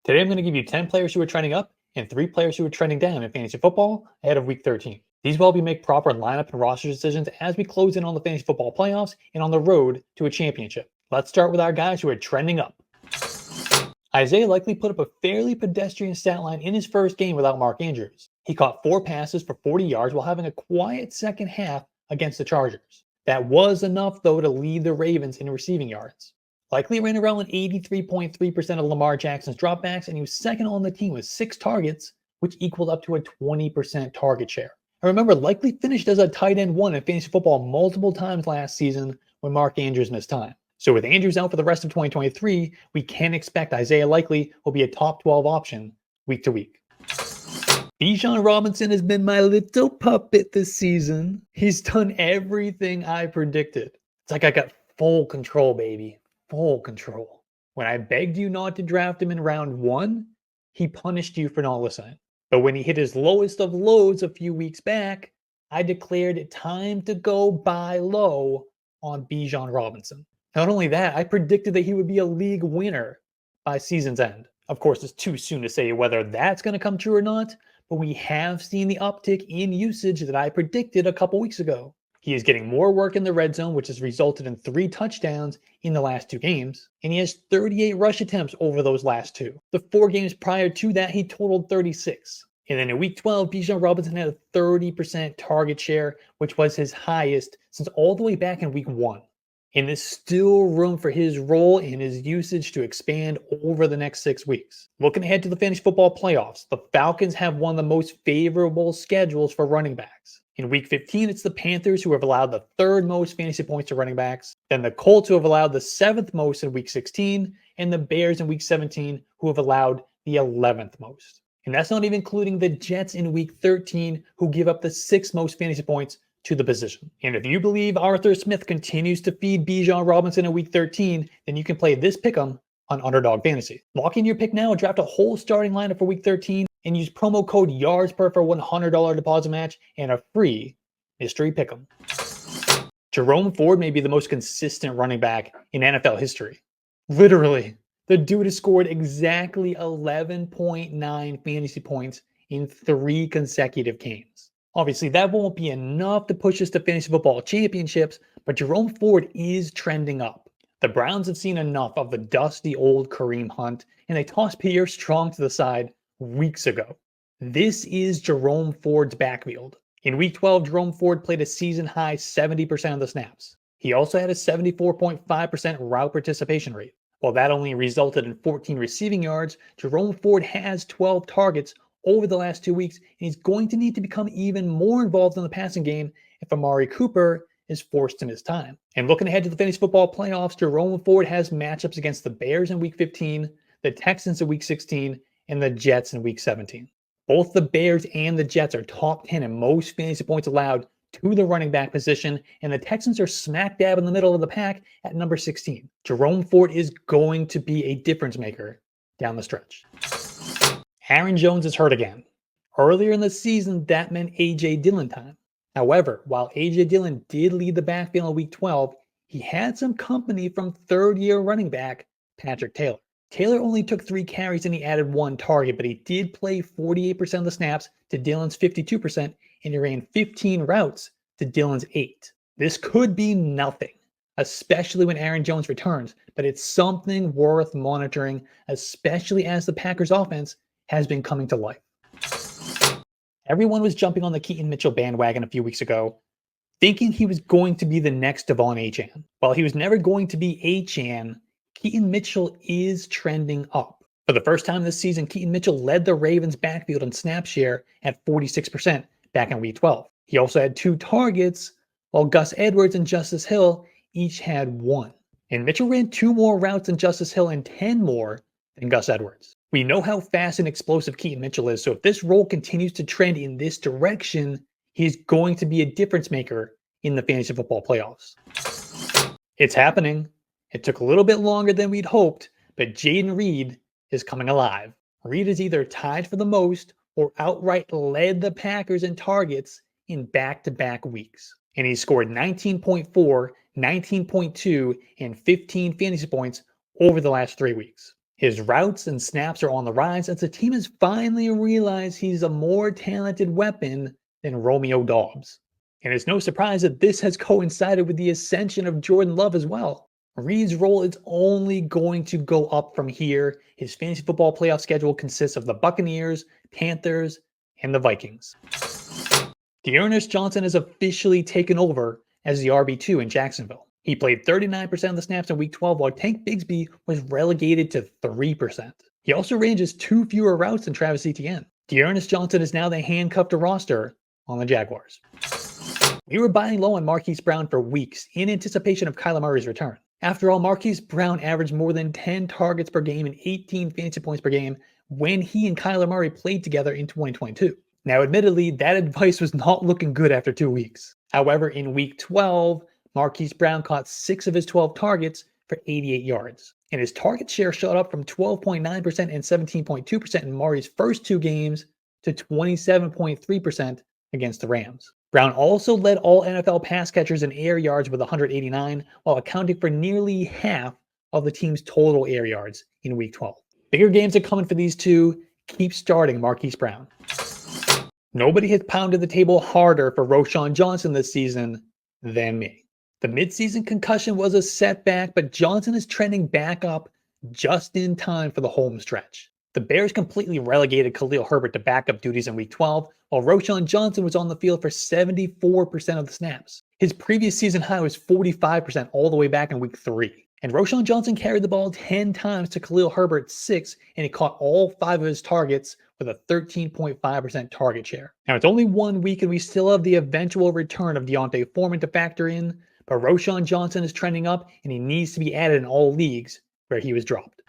Today I'm going to give you 10 players who are trending up and 3 players who are trending down in fantasy football ahead of week 13. These will help you make proper lineup and roster decisions as we close in on the fantasy football playoffs and on the road to a championship. Let's start with our guys who are trending up. Isaiah likely put up a fairly pedestrian stat line in his first game without Mark Andrews. He caught 4 passes for 40 yards while having a quiet second half against the Chargers. That was enough, though, to lead the Ravens in receiving yards. Likely ran around 83.3% of Lamar Jackson's dropbacks, and he was second on the team with 6 targets, which equaled up to a 20% target share. And remember, likely finished as a tight end 1 in fantasy football multiple times last season when Mark Andrews missed time. So with Andrews out for the rest of 2023, we can expect Isaiah likely will be a top 12 option week to week. Bijan Robinson has been my little puppet this season. He's done everything I predicted. It's like I got full control, baby. Full control. When I begged you not to draft him in round 1, he punished you for not listening. But when he hit his lowest of lows a few weeks back, I declared it time to go buy low on Bijan Robinson. Not only that, I predicted that he would be a league winner by season's end. Of course, it's too soon to say whether that's going to come true or not, but we have seen the uptick in usage that I predicted a couple weeks ago. He is getting more work in the red zone, which has resulted in 3 touchdowns in the last 2 games, and he has 38 rush attempts over those last 2. The 4 games prior to that, he totaled 36. And then in week 12, Bijan Robinson had a 30% target share, which was his highest since all the way back in week 1. And there's still room for his role and his usage to expand over the next 6 weeks. Looking ahead to the fantasy football playoffs, the Falcons have one of the most favorable schedules for running backs. In week 15, it's the Panthers who have allowed the 3rd most fantasy points to running backs, then the Colts who have allowed the 7th most in week 16, and the Bears in week 17 who have allowed the 11th most. And that's not even including the Jets in week 13 who give up the 6th most fantasy points to the position. And if you believe Arthur Smith continues to feed Bijan Robinson in week 13, then you can play this pick'em on Underdog Fantasy. Lock in your pick now, draft a whole starting lineup for week 13, and use promo code YARDSPER for $100 deposit match and a free mystery pick'em. Jerome Ford may be the most consistent running back in NFL history. Literally, the dude has scored exactly 11.9 fantasy points in 3 consecutive games. Obviously, that won't be enough to push us to fantasy football championships, but Jerome Ford is trending up. The Browns have seen enough of the dusty old Kareem Hunt, and they tossed Pierre Strong to the side weeks ago. This is Jerome Ford's backfield. In week 12, Jerome Ford played a season-high 70% of the snaps. He also had a 74.5% route participation rate. While that only resulted in 14 receiving yards, Jerome Ford has 12 targets over the last 2 weeks, and he's going to need to become even more involved in the passing game if Amari Cooper is forced to miss time. And looking ahead to the fantasy football playoffs, Jerome Ford has matchups against the Bears in week 15, the Texans in week 16, and the Jets in week 17. Both the Bears and the Jets are top 10 in most fantasy points allowed to the running back position, and the Texans are smack dab in the middle of the pack at number 16. Jerome Ford is going to be a difference maker down the stretch. Aaron Jones is hurt again. Earlier in the season, that meant A.J. Dillon time. However, while A.J. Dillon did lead the backfield in week 12, he had some company from 3rd-year running back Patrick Taylor. Taylor only took 3 carries and he added 1 target, but he did play 48% of the snaps to Dillon's 52%, and he ran 15 routes to Dillon's 8. This could be nothing, especially when Aaron Jones returns, but it's something worth monitoring, especially as the Packers offense has been coming to life. Everyone was jumping on the Keaton Mitchell bandwagon a few weeks ago, thinking he was going to be the next Devon Achane. While he was never going to be Achane, Keaton Mitchell is trending up. For the first time this season, Keaton Mitchell led the Ravens backfield in snap share at 46% back in week 12. He also had 2 targets, while Gus Edwards and Justice Hill each had 1. And Mitchell ran 2 more routes than Justice Hill and 10 more than Gus Edwards. We know how fast and explosive Keaton Mitchell is, so if this role continues to trend in this direction, he's going to be a difference maker in the fantasy football playoffs. It's happening. It took a little bit longer than we'd hoped, but Jayden Reed is coming alive. Reed is either tied for the most or outright led the Packers in targets in back-to-back weeks. And he scored 19.4, 19.2, and 15 fantasy points over the last 3 weeks. His routes and snaps are on the rise as the team has finally realized he's a more talented weapon than Romeo Doubs. And it's no surprise that this has coincided with the ascension of Jordan Love as well. Reed's role is only going to go up from here. His fantasy football playoff schedule consists of the Buccaneers, Panthers, and the Vikings. Roschon Johnson has officially taken over as the RB2 in Jacksonville. He played 39% of the snaps in Week 12, while Tank Bigsby was relegated to 3%. He also ranges 2 fewer routes than Travis Etienne. Roschon Johnson is now the handcuffed roster on the Jaguars. We were buying low on Marquise Brown for weeks in anticipation of Kyler Murray's return. After all, Marquise Brown averaged more than 10 targets per game and 18 fantasy points per game when he and Kyler Murray played together in 2022. Now, admittedly, that advice was not looking good after 2 weeks. However, in Week 12, Marquise Brown caught 6 of his 12 targets for 88 yards. And his target share shot up from 12.9% and 17.2% in Murray's first 2 games to 27.3% against the Rams. Brown also led all NFL pass catchers in air yards with 189, while accounting for nearly half of the team's total air yards in Week 12. Bigger games are coming for these two. Keep starting Marquise Brown. Nobody has pounded the table harder for Roschon Johnson this season than me. The midseason concussion was a setback, but Johnson is trending back up just in time for the home stretch. The Bears completely relegated Khalil Herbert to backup duties in Week 12, while Roschon Johnson was on the field for 74% of the snaps. His previous season high was 45% all the way back in Week 3. And Roschon Johnson carried the ball 10 times to Khalil Herbert's 6, and he caught all 5 of his targets with a 13.5% target share. Now, it's only 1 week, and we still have the eventual return of D'Onta Foreman to factor in, but Roschon Johnson is trending up, and he needs to be added in all leagues where he was dropped.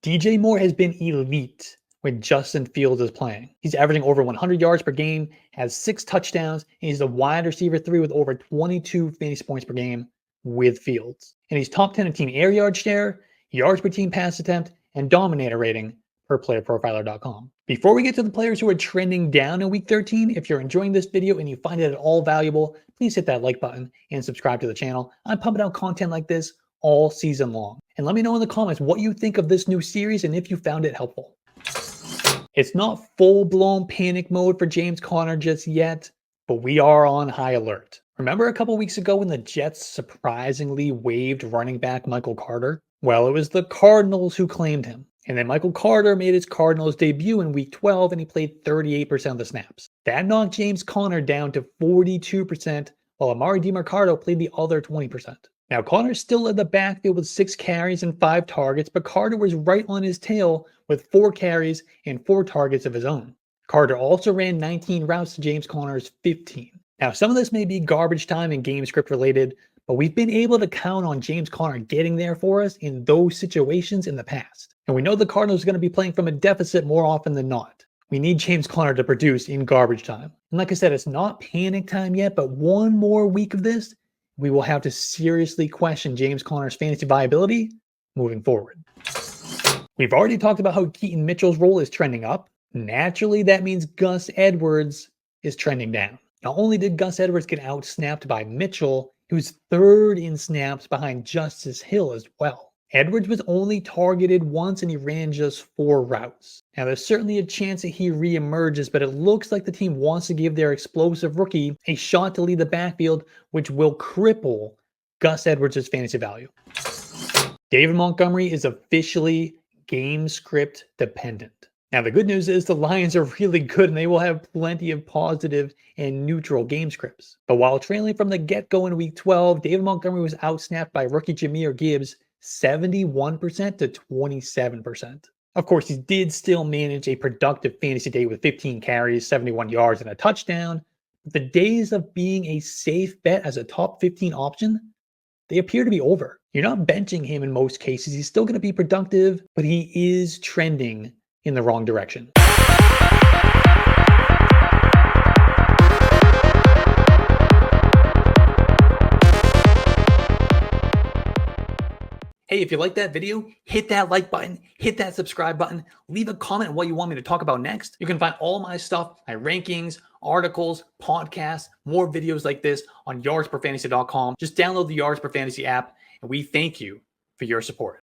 DJ Moore has been elite when Justin Fields is playing. He's averaging over 100 yards per game, has 6 touchdowns, and he's the wide receiver 3 with over 22 fantasy points per game with Fields. And he's top 10 in team air yard share, yards per team pass attempt, and dominator rating per playerprofiler.com. Before we get to the players who are trending down in Week 13, if you're enjoying this video and you find it at all valuable, please hit that like button and subscribe to the channel. I'm pumping out content like this all season long. And let me know in the comments what you think of this new series and if you found it helpful. It's not full-blown panic mode for James Conner just yet, but we are on high alert. Remember a couple weeks ago when the Jets surprisingly waived running back Michael Carter? Well, it was the Cardinals who claimed him. And then Michael Carter made his Cardinals debut in Week 12 and he played 38% of the snaps. That knocked James Conner down to 42%, while Amari DiMercado played the other 20%. Now, Conner still led the backfield with 6 carries and 5 targets, but Carter was right on his tail with 4 carries and 4 targets of his own. Carter also ran 19 routes to James Conner's 15. Now, some of this may be garbage time and game script related, but we've been able to count on James Conner getting there for us in those situations in the past. And we know the Cardinals are going to be playing from a deficit more often than not. We need James Conner to produce in garbage time. And like I said, it's not panic time yet, but 1 more week of this, we will have to seriously question James Conner's fantasy viability moving forward. We've already talked about how Keaton Mitchell's role is trending up. Naturally, that means Gus Edwards is trending down. Not only did Gus Edwards get out-snapped by Mitchell, he was 3rd in snaps behind Justice Hill as well. Edwards was only targeted once and he ran just 4 routes. Now, there's certainly a chance that he reemerges, but it looks like the team wants to give their explosive rookie a shot to lead the backfield, which will cripple Gus Edwards' fantasy value. David Montgomery is officially game script dependent. Now, the good news is the Lions are really good and they will have plenty of positive and neutral game scripts. But while trailing from the get-go in Week 12, David Montgomery was outsnapped by rookie Jahmyr Gibbs 71% to 27%. Of course, he did still manage a productive fantasy day with 15 carries, 71 yards, and a touchdown. But the days of being a safe bet as a top 15 option, they appear to be over. You're not benching him in most cases. He's still going to be productive, but he is trending in the wrong direction. Hey, if you like that video, hit that like button, hit that subscribe button, leave a comment on what you want me to talk about next. You can find all my stuff, my rankings, articles, podcasts, more videos like this on yardsperfantasy.com. Just download the Yards Per Fantasy app, and we thank you for your support.